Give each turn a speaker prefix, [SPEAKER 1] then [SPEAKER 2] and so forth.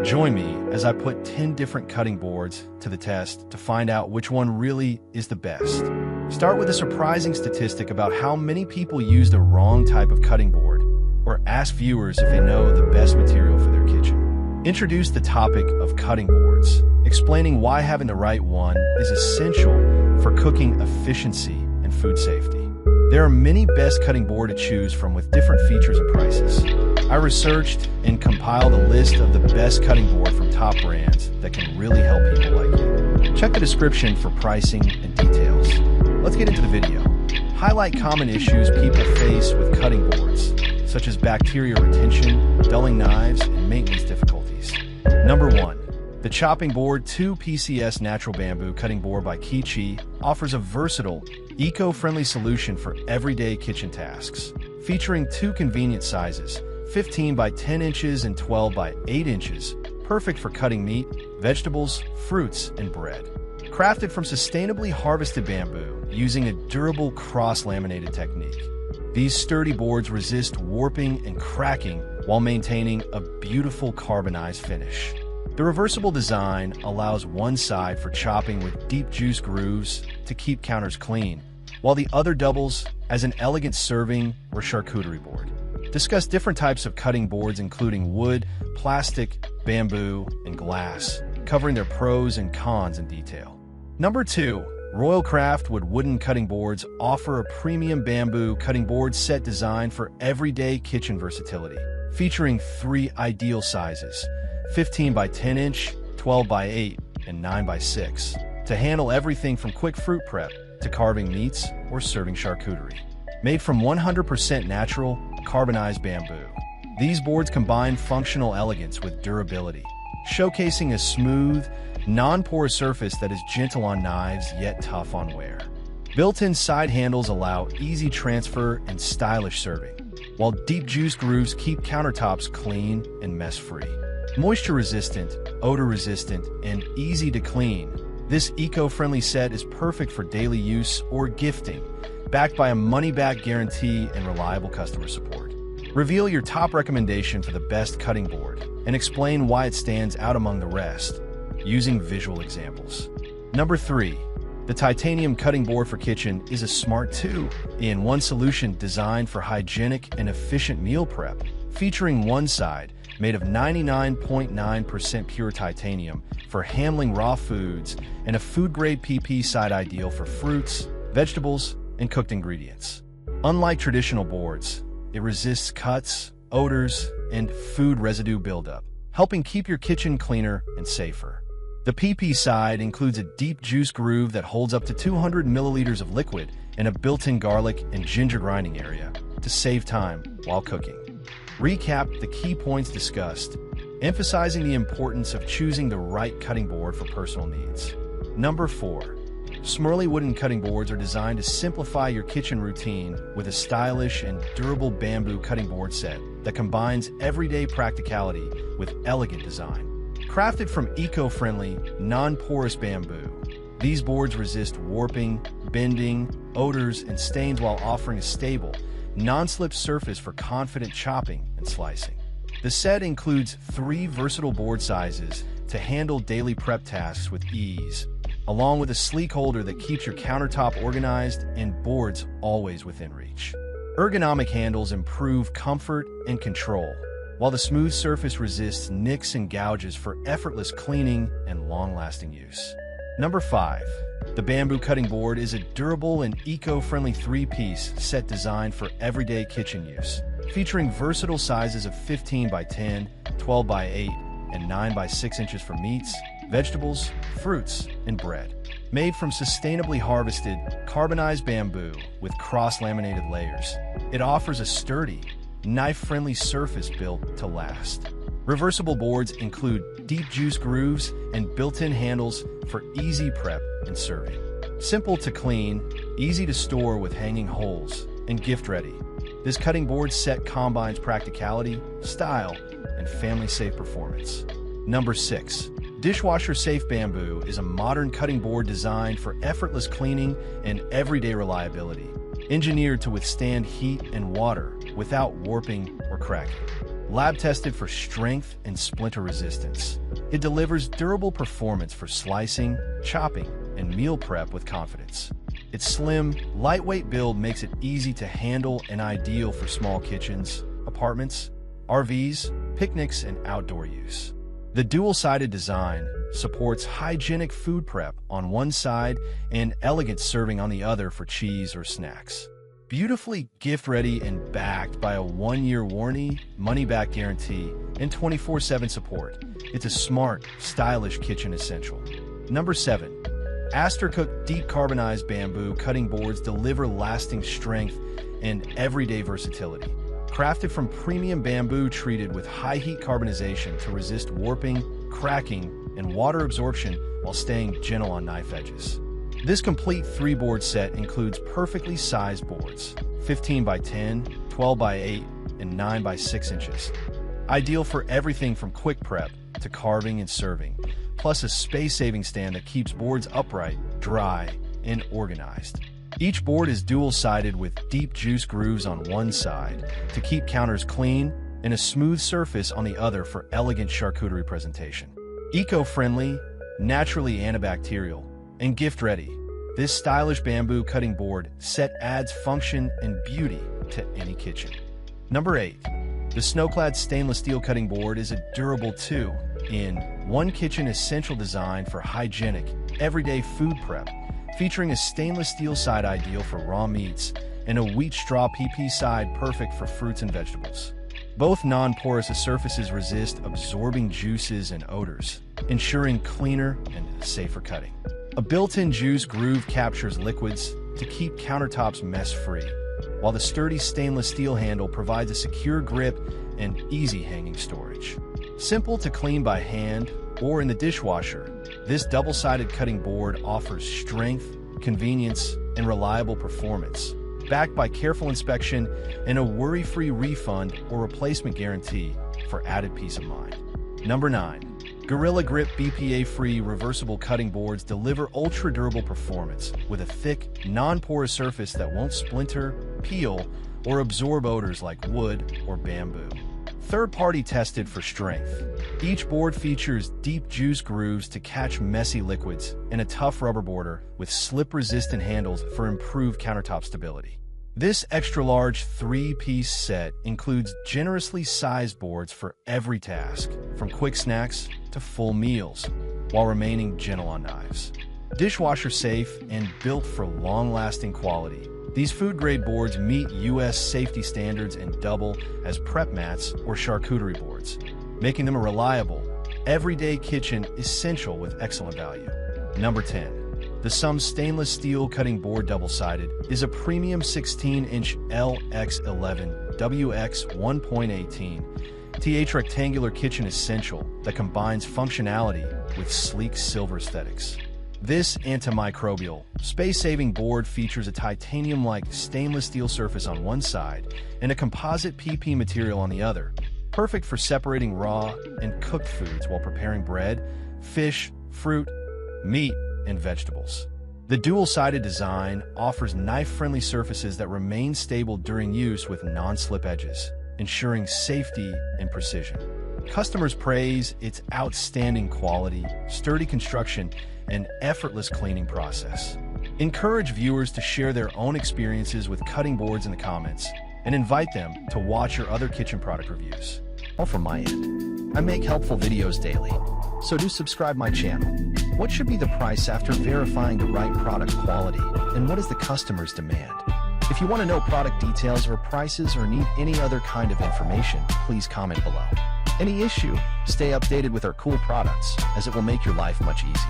[SPEAKER 1] Join me as I put 10 different cutting boards to the test to find out which one really is the best. Start with a surprising statistic about how many people use the wrong type of cutting board, or ask viewers if they know the best material for their kitchen. Introduce the topic of cutting boards, explaining why having the right one is essential for cooking efficiency and food safety. There are many best cutting board to choose from with different features and prices. I researched and compiled a list of the best cutting board from top brands that can really help people like you. Check the description for pricing and details. Let's get into the video. Highlight common issues people face with cutting boards, such as bacteria retention, dulling knives, and maintenance difficulties. Number 1. The Chopping Board 2 PCS Natural Bamboo Cutting Board by Kichi offers a versatile, eco-friendly solution for everyday kitchen tasks. Featuring 2 convenient sizes, 15 by 10 inches and 12 by 8 inches, perfect for cutting meat, vegetables, fruits, and bread. Crafted from sustainably harvested bamboo using a durable cross-laminated technique. These sturdy boards resist warping and cracking while maintaining a beautiful carbonized finish. The reversible design allows one side for chopping with deep juice grooves to keep counters clean, while the other doubles as an elegant serving or charcuterie board. Discuss different types of cutting boards including wood, plastic, bamboo, and glass, covering their pros and cons in detail. Number 2. Royal Craftwood Wooden Cutting Boards offer a premium bamboo cutting board set designed for everyday kitchen versatility. Featuring 3 ideal sizes, 15 by 10 inch, 12 by 8, and 9 by 6, to handle everything from quick fruit prep to carving meats or serving charcuterie. Made from 100% natural, carbonized bamboo, these boards combine functional elegance with durability, showcasing a smooth, non-porous surface that is gentle on knives yet tough on wear. Built-in side handles allow easy transfer and stylish serving, while deep juice grooves keep countertops clean and mess-free. Moisture-resistant, odor-resistant, and easy to clean, this eco-friendly set is perfect for daily use or gifting, backed by a money-back guarantee and reliable customer support. Reveal your top recommendation for the best cutting board and explain why it stands out among the rest, using visual examples. Number 3. The Titanium Cutting Board for Kitchen is a smart 2-in-1 solution designed for hygienic and efficient meal prep, featuring one side made of 99.9% pure titanium for handling raw foods and a food-grade PP side ideal for fruits, vegetables, and cooked ingredients. Unlike traditional boards, it resists cuts, odors, and food residue buildup, helping keep your kitchen cleaner and safer. The PP side includes a deep juice groove that holds up to 200 milliliters of liquid and a built-in garlic and ginger grinding area to save time while cooking. Recap the key points discussed, emphasizing the importance of choosing the right cutting board for personal needs. Number 4. SMIRLY wooden cutting boards are designed to simplify your kitchen routine with a stylish and durable bamboo cutting board set that combines everyday practicality with elegant design. Crafted from eco-friendly, non-porous bamboo, these boards resist warping, bending, odors, and stains while offering a stable, non-slip surface for confident chopping and slicing. The set includes 3 versatile board sizes to handle daily prep tasks with ease, along with a sleek holder that keeps your countertop organized and boards always within reach. Ergonomic handles improve comfort and control, while the smooth surface resists nicks and gouges for effortless cleaning and long-lasting use. Number 5. The Bamboo Cutting Board is a durable and eco-friendly 3-piece set designed for everyday kitchen use, featuring versatile sizes of 15 by 10, 12 by 8, and 9 by 6 inches for meats, vegetables, fruits, and bread. Made from sustainably harvested, carbonized bamboo with cross-laminated layers, it offers a sturdy, knife-friendly surface built to last. Reversible boards include deep juice grooves and built-in handles for easy prep and serving. Simple to clean, easy to store with hanging holes, and gift-ready, this cutting board set combines practicality, style, and family-safe performance. Number 6. Dishwasher Safe Bamboo is a modern cutting board designed for effortless cleaning and everyday reliability, engineered to withstand heat and water without warping or cracking. lab tested for strength and splinter resistance. It delivers durable performance for slicing, chopping, and meal prep with confidence. Its slim, lightweight build makes it easy to handle and ideal for small kitchens, apartments, RVs, picnics, and outdoor use. The dual-sided design supports hygienic food prep on one side and elegant serving on the other for cheese or snacks. Beautifully gift-ready and backed by a 1-year warranty, money-back guarantee, and 24/7 support, it's a smart, stylish kitchen essential. Number 7. Astercook Deep-Carbonized bamboo cutting boards deliver lasting strength and everyday versatility. Crafted from premium bamboo treated with high-heat carbonization to resist warping, cracking, and water absorption while staying gentle on knife edges. This complete 3-board set includes perfectly sized boards, 15 by 10, 12 by 8, and 9 by 6 inches. Ideal for everything from quick prep to carving and serving, plus a space-saving stand that keeps boards upright, dry, and organized. Each board is dual-sided with deep juice grooves on one side to keep counters clean and a smooth surface on the other for elegant charcuterie presentation. Eco-friendly, naturally antibacterial, and gift-ready, this stylish bamboo cutting board set adds function and beauty to any kitchen. Number 8. The SNOWCLAD stainless steel cutting board is a durable 2-in-1 kitchen essential design for hygienic, everyday food prep, featuring a stainless steel side ideal for raw meats and a wheat straw PP side perfect for fruits and vegetables. Both non-porous surfaces resist absorbing juices and odors, ensuring cleaner and safer cutting. A built-in juice groove captures liquids to keep countertops mess-free, while the sturdy stainless steel handle provides a secure grip and easy hanging storage. Simple to clean by hand or in the dishwasher, this double-sided cutting board offers strength, convenience, and reliable performance, backed by careful inspection and a worry-free refund or replacement guarantee for added peace of mind. Number 9. Gorilla Grip BPA-free reversible cutting boards deliver ultra-durable performance with a thick, non-porous surface that won't splinter, peel, or absorb odors like wood or bamboo. Third-party tested for strength. Each board features deep juice grooves to catch messy liquids and a tough rubber border with slip-resistant handles for improved countertop stability. This extra-large 3-piece set includes generously sized boards for every task, from quick snacks to full meals, while remaining gentle on knives. Dishwasher safe and built for long-lasting quality, these food-grade boards meet U.S. safety standards and double as prep mats or charcuterie boards, making them a reliable, everyday kitchen essential with excellent value. Number 10. The SUM stainless steel cutting board double-sided is a premium 16-inch LX11 WX 1.18 TH rectangular kitchen essential that combines functionality with sleek silver aesthetics. This antimicrobial, space-saving board features a titanium-like stainless steel surface on one side and a composite PP material on the other, perfect for separating raw and cooked foods while preparing bread, fish, fruit, meat, and vegetables. The dual-sided design offers knife-friendly surfaces that remain stable during use with non-slip edges, ensuring safety and precision. Customers praise its outstanding quality, sturdy construction, and effortless cleaning process. Encourage viewers to share their own experiences with cutting boards in the comments, and invite them to watch your other kitchen product reviews. All from my end. I make helpful videos daily, so do subscribe my channel. What should be the price after verifying the right product quality, and what is the customer's demand? If you want to know product details or prices or need any other kind of information, please comment below. Any issue, stay updated with our cool products, as it will make your life much easier.